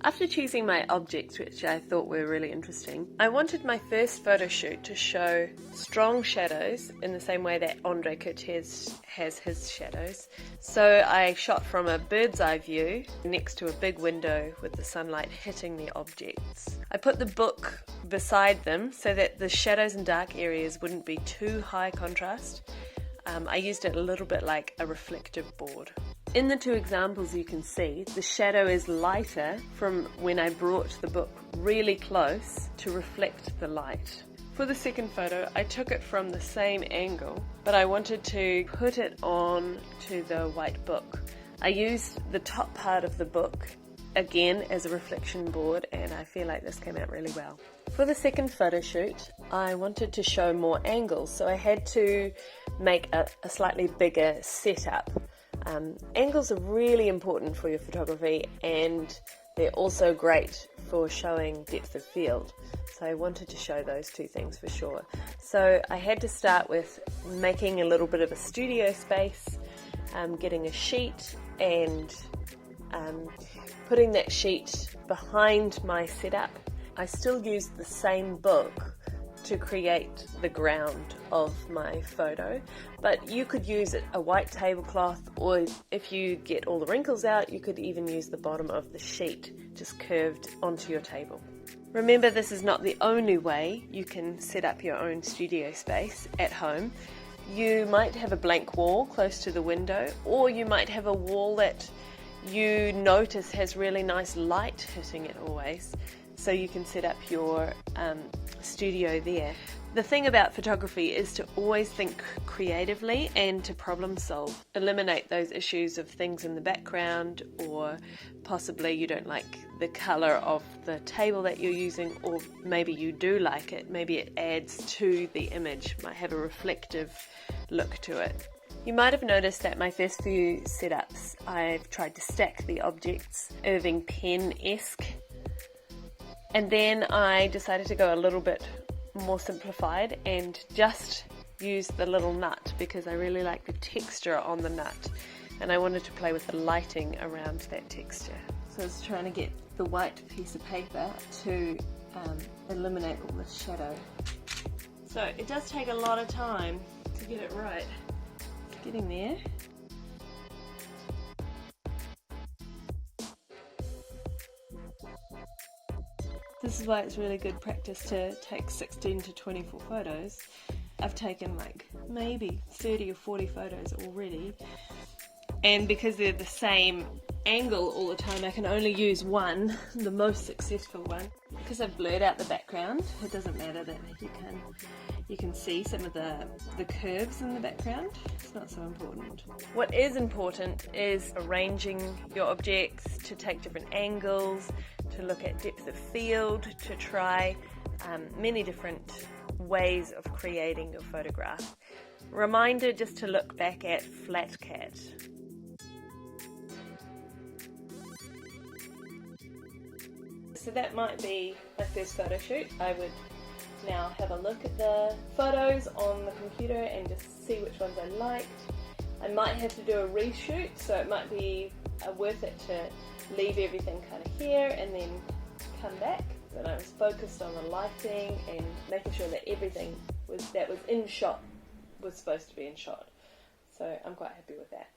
After choosing my objects, which I thought were really interesting, I wanted my first photo shoot to show strong shadows in the same way that Andrea Kertesz has his shadows. So I shot from a bird's eye view next to a big window with the sunlight hitting the objects. I put the book beside them so that the shadows and dark areas wouldn't be too high contrast. I used it a little bit like a reflective board. In the two examples you can see, the shadow is lighter from when I brought the book really close to reflect the light. For the second photo, I took it from the same angle, but I wanted to put it on to the white book. I used the top part of the book again as a reflection board, and I feel like this came out really well. For the second photo shoot, I wanted to show more angles, so I had to make a slightly bigger setup. Angles are really important for your photography, and they're also great for showing depth of field. So I wanted to show those two things for sure. So I had to start with making a little bit of a studio space, getting a sheet and putting that sheet behind my setup. I still used the same book to create the ground of my photo, but you could use a white tablecloth, or if you get all the wrinkles out, you could even use the bottom of the sheet just curved onto your table. Remember, this is not the only way you can set up your own studio space at home. You might have a blank wall close to the window, or you might have a wall that you notice has really nice light hitting it always, so you can set up your studio there. The thing about photography is to always think creatively and to problem solve. Eliminate those issues of things in the background, or possibly you don't like the colour of the table that you're using, or maybe you do like it. Maybe it adds to the image, might have a reflective look to it. You might have noticed that my first few setups I've tried to stack the objects Irving Penn-esque, and then I decided to go a little bit more simplified and just use the little nut because I really like the texture on the nut, and I wanted to play with the lighting around that texture. So I was trying to get the white piece of paper to eliminate all the shadow. So it does take a lot of time to get it right. It's getting there. This is why it's really good practice to take 16 to 24 photos. I've taken like maybe 30 or 40 photos already, and because they're the same angle all the time, I can only use one, the most successful one. Because I've blurred out the background, it doesn't matter that you can see some of the curves in the background. It's not so important. What is important is arranging your objects to take different angles, to look at depth of field, to try many different ways of creating your photograph. Reminder just to look back at Flat Cat. So that might be my first photo shoot. I would now have a look at the photos on the computer and just see which ones I liked. I might have to do a reshoot, so it might be worth it to leave everything kind of here and then come back. And I was focused on the lighting and making sure that everything that was in shot was supposed to be in shot. So I'm quite happy with that.